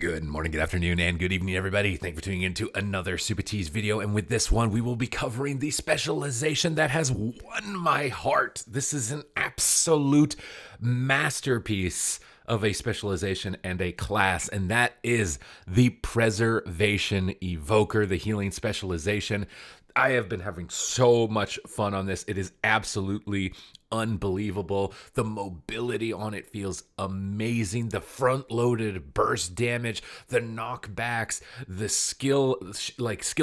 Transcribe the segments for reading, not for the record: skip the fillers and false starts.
Good morning, good afternoon, and good evening, everybody. Thank you for tuning in to another Supatease video. And with this one, we will be covering the specialization that has won my heart. This is an absolute masterpiece of a specialization and a class, and that is the Preservation Evoker, the healing specialization. I have been having so much fun on this. It is absolutely unbelievable. The mobility on it feels amazing. The front-loaded burst damage, the knockbacks, the skill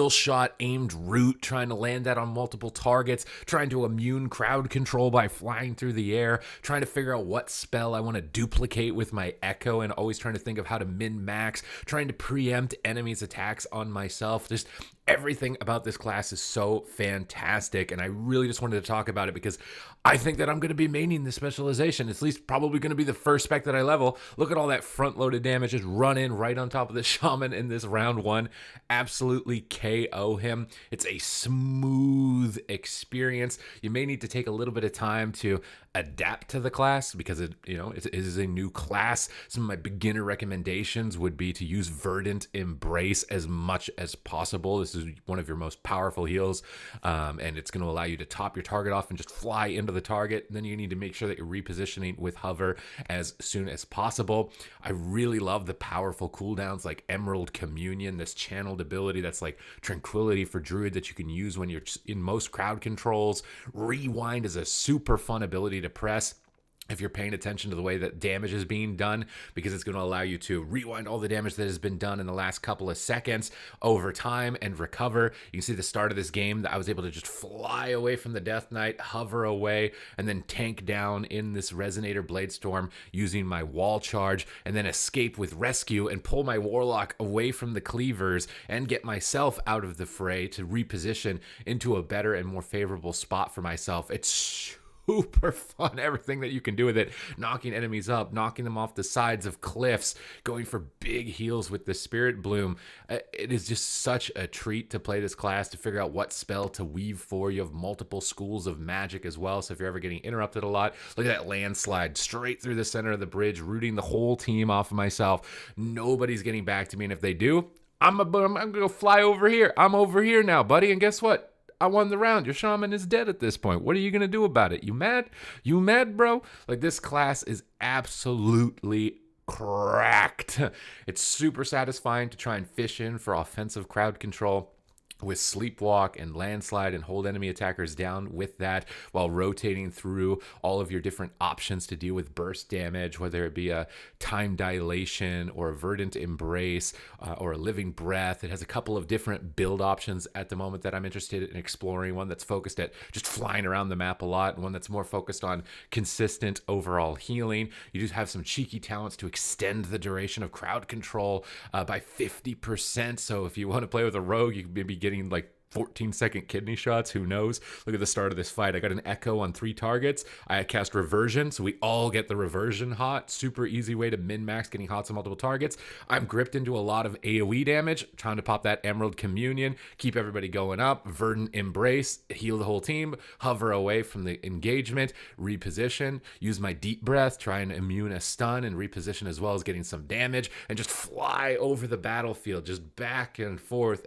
shot aimed root, trying to land that on multiple targets, trying to immune crowd control by flying through the air, trying to figure out what spell I want to duplicate with my echo, and always trying to think of how to min-max, trying to preempt enemies' attacks on myself. Just everything about this class is so fantastic, and I really just wanted to talk about it because I think that I'm going to be maining this specialization. It's at least probably going to be the first spec that I level. Look at all that front-loaded damage just run in right on top of the shaman in this round one. Absolutely KO him. It's a smooth experience. You may need to take a little bit of time to adapt to the class because it is a new class. Some of my beginner recommendations would be to use Verdant Embrace as much as possible. This is one of your most powerful heals, and it's going to allow you to top your target off and just fly into the target. And then you need to make sure that you're repositioning with hover as soon as possible. I really love the powerful cooldowns like Emerald Communion, this channeled ability that's like Tranquility for Druid that you can use when you're in most crowd controls. Rewind is a super fun ability to press if you're paying attention to the way that damage is being done, because it's going to allow you to rewind all the damage that has been done in the last couple of seconds over time and recover. You can see the start of this game that I was able to just fly away from the Death Knight, hover away, and then tank down in this Resonator Bladestorm using my wall charge, and then escape with Rescue and pull my Warlock away from the Cleavers and get myself out of the fray to reposition into a better and more favorable spot for myself. It's super fun, everything that you can do with it. Knocking enemies up, knocking them off the sides of cliffs, going for big heals with the Spirit Bloom. It is just such a treat to play this class, to figure out what spell to weave for. You have multiple schools of magic as well, so if you're ever getting interrupted a lot, look at that landslide straight through the center of the bridge, rooting the whole team off of myself. Nobody's getting back to me, and if they do, I'm going to fly over here. I'm over here now, buddy, and guess what? I won the round. Your shaman is dead at this point. What are you going to do about it? You mad? You mad, bro? Like, this class is absolutely cracked. It's super satisfying to try and fish in for offensive crowd control with Sleepwalk and Landslide and hold enemy attackers down with that, while rotating through all of your different options to deal with burst damage, whether it be a Time Dilation or a Verdant Embrace or a Living Breath. It has a couple of different build options at the moment that I'm interested in exploring. One that's focused at just flying around the map a lot, and one that's more focused on consistent overall healing. You just have some cheeky talents to extend the duration of crowd control by 50%. So if you want to play with a rogue, you can maybe getting like 14-second kidney shots. Who knows? Look at the start of this fight. I got an echo on 3 targets. I cast reversion, so we all get the reversion hot. Super easy way to min-max getting hots on multiple targets. I'm gripped into a lot of AoE damage, trying to pop that Emerald Communion, keep everybody going up. Verdant Embrace, heal the whole team, hover away from the engagement, reposition, use my Deep Breath, try and immune a stun and reposition, as well as getting some damage, and just fly over the battlefield, just back and forth,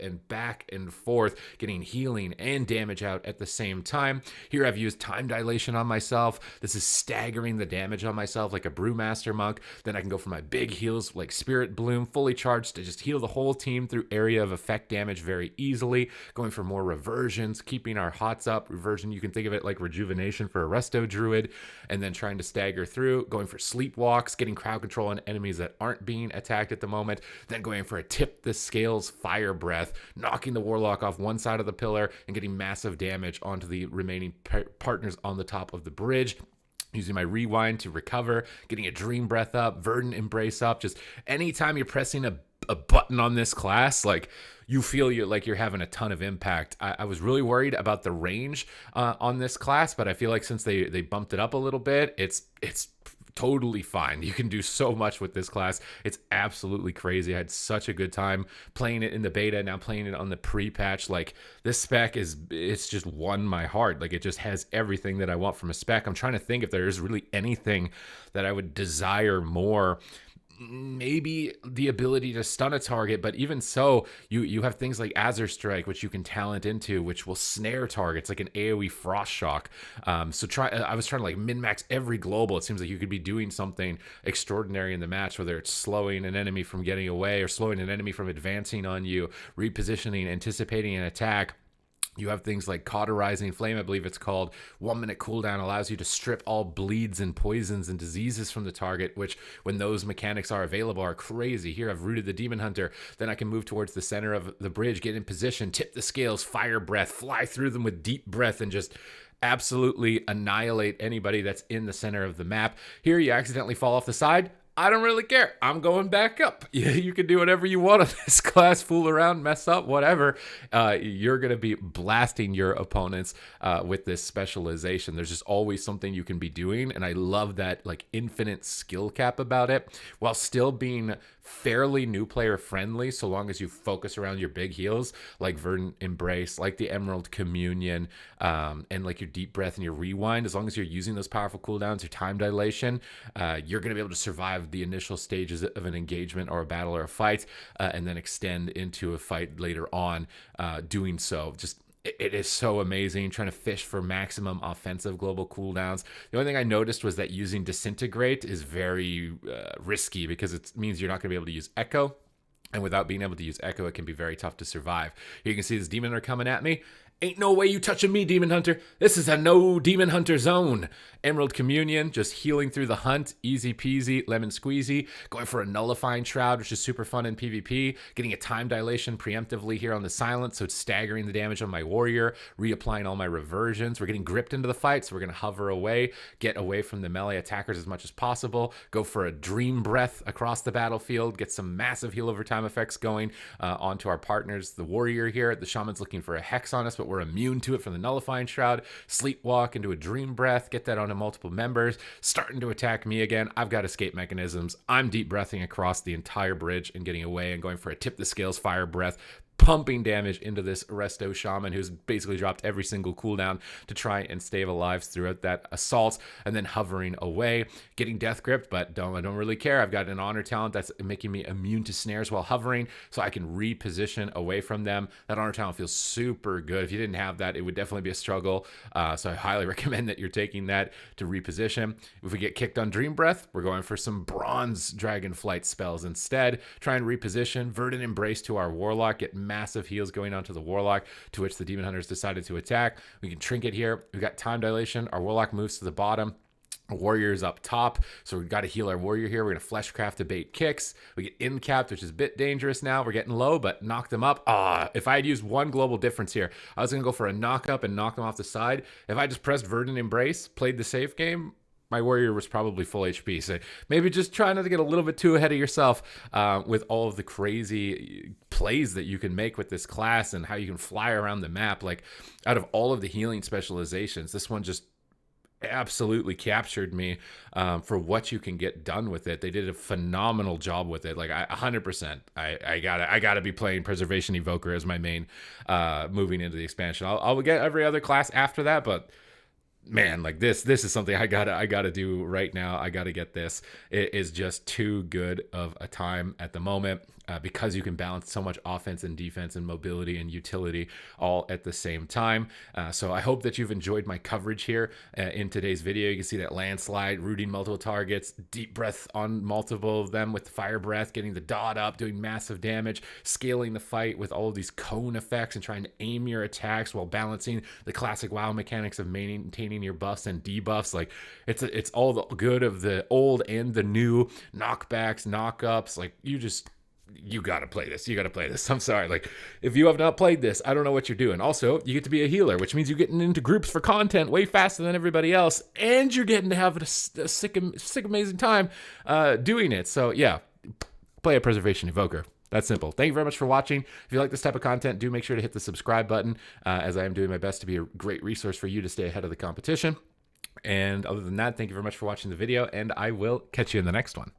getting healing and damage out at the same time. Here I've used Time Dilation on myself. This is staggering the damage on myself like a Brewmaster Monk. Then I can go for my big heals like Spirit Bloom, fully charged to just heal the whole team through area of effect damage very easily. Going for more reversions, keeping our hots up. Reversion, you can think of it like rejuvenation for a Resto Druid, and then trying to stagger through, going for Sleepwalks, getting crowd control on enemies that aren't being attacked at the moment, then going for a Tip the Scales Fire Breath, knocking the Warlock off one side of the pillar and getting massive damage onto the remaining partners on the top of the bridge. Using my rewind to recover, getting a Dream Breath up, Verdant Embrace up. Just anytime you're pressing a button on this class, like, you feel you're having a ton of impact. I was really worried about the range on this class, but I feel like since they bumped it up a little bit, it's totally fine. You can do so much with this class. It's absolutely crazy. I had such a good time playing it in the beta, now playing it on the pre-patch. Like, this spec it's just won my heart. Like, it just has everything that I want from a spec. I'm trying to think if there is really anything that I would desire more. maybe the ability to stun a target, but even so, you have things like Azure Strike, which you can talent into, which will snare targets like an AoE Frost Shock. So I was trying to like min-max every global. It seems like you could be doing something extraordinary in the match, whether it's slowing an enemy from getting away or slowing an enemy from advancing on you, repositioning, anticipating an attack. You have things like Cauterizing Flame, I believe it's called. 1 minute cooldown allows you to strip all bleeds and poisons and diseases from the target, which when those mechanics are available are crazy. Here I've rooted the Demon Hunter. Then I can move towards the center of the bridge, get in position, tip the scales, fire breath, fly through them with deep breath, and just absolutely annihilate anybody that's in the center of the map. Here you accidentally fall off the side. I don't really care. I'm going back up. You can do whatever you want on this class, fool around, mess up, whatever. You're going to be blasting your opponents with this specialization. There's just always something you can be doing, and I love that like infinite skill cap about it, while still being fairly new player friendly, so long as you focus around your big heals like Verdant Embrace, like the Emerald Communion, and like your Deep Breath and your Rewind. As long as you're using those powerful cooldowns, your Time Dilation, you're going to be able to survive the initial stages of an engagement or a battle or a fight, and then extend into a fight later on. Doing so, just it is so amazing trying to fish for maximum offensive global cooldowns. The only thing I noticed was that using Disintegrate is very risky, because it means you're not going to be able to use Echo. And without being able to use Echo, it can be very tough to survive. Here you can see this Demon Hunter coming at me. Ain't no way you touching me, Demon Hunter. This is a no Demon Hunter zone. Emerald Communion, just healing through the hunt. Easy peasy, lemon squeezy. Going for a Nullifying Shroud, which is super fun in PvP. Getting a Time Dilation preemptively here on the Silence, so it's staggering the damage on my warrior. Reapplying all my reversions. We're getting gripped into the fight, so we're going to hover away. Get away from the melee attackers as much as possible. Go for a Dream Breath across the battlefield. Get some massive heal over time effects going onto our partners. The warrior here, the shaman's looking for a Hex on us, but we're immune to it from the Nullifying Shroud. Sleepwalk into a Dream Breath, get that onto multiple members. Starting to attack me again. I've got escape mechanisms. I'm deep breathing across the entire bridge and getting away and going for a Tip the Scales Fire Breath, pumping damage into this Resto Shaman, who's basically dropped every single cooldown to try and stay alive throughout that assault, and then hovering away, getting Death Gripped, but I don't really care. I've got an Honor talent that's making me immune to snares while hovering, so I can reposition away from them. That Honor talent feels super good. If you didn't have that, it would definitely be a struggle, so I highly recommend that you're taking that to reposition. If we get kicked on Dream Breath, we're going for some Bronze Dragonflight spells instead. Try and reposition. Verdant Embrace to our Warlock, get massive heals going onto the Warlock, to which the Demon Hunters decided to attack. We can Trinket here. We've got Time Dilation. Our Warlock moves to the bottom. Warrior's up top, so we've got to heal our warrior here. We're going to Fleshcraft to bait kicks. We get Incapped, which is a bit dangerous now. We're getting low, but knock them up. If I had used one global difference here, I was going to go for a knock up and knock them off the side. If I just pressed Verdant Embrace, played the safe game, my warrior was probably full HP. So maybe just try not to get a little bit too ahead of yourself with all of the crazy plays that you can make with this class and how you can fly around the map. Like, out of all of the healing specializations, this one just absolutely captured me for what you can get done with it. They did a phenomenal job with it. Like 100%, I gotta be playing Preservation Evoker as my main moving into the expansion. I'll get every other class after that, but man, like this is something I gotta do right now. I gotta get this. It is just too good of a time at the moment, because you can balance so much offense and defense and mobility and utility all at the same time. So I hope that you've enjoyed my coverage here in today's video. You can see that landslide, rooting multiple targets, deep breath on multiple of them with the fire breath, getting the dot up, doing massive damage, scaling the fight with all of these cone effects and trying to aim your attacks while balancing the classic WoW mechanics of maintaining your buffs and debuffs. Like it's all the good of the old and the new, knockbacks, knockups. Like you gotta play this. You gotta play this. I'm sorry. Like, if you have not played this, I don't know what you're doing. Also, you get to be a healer, which means you're getting into groups for content way faster than everybody else, and you're getting to have a sick amazing time doing it. So yeah, play a Preservation Evoker. That's simple. Thank you very much for watching. If you like this type of content, do make sure to hit the subscribe button, as I am doing my best to be a great resource for you to stay ahead of the competition. And other than that, thank you very much for watching the video, and I will catch you in the next one.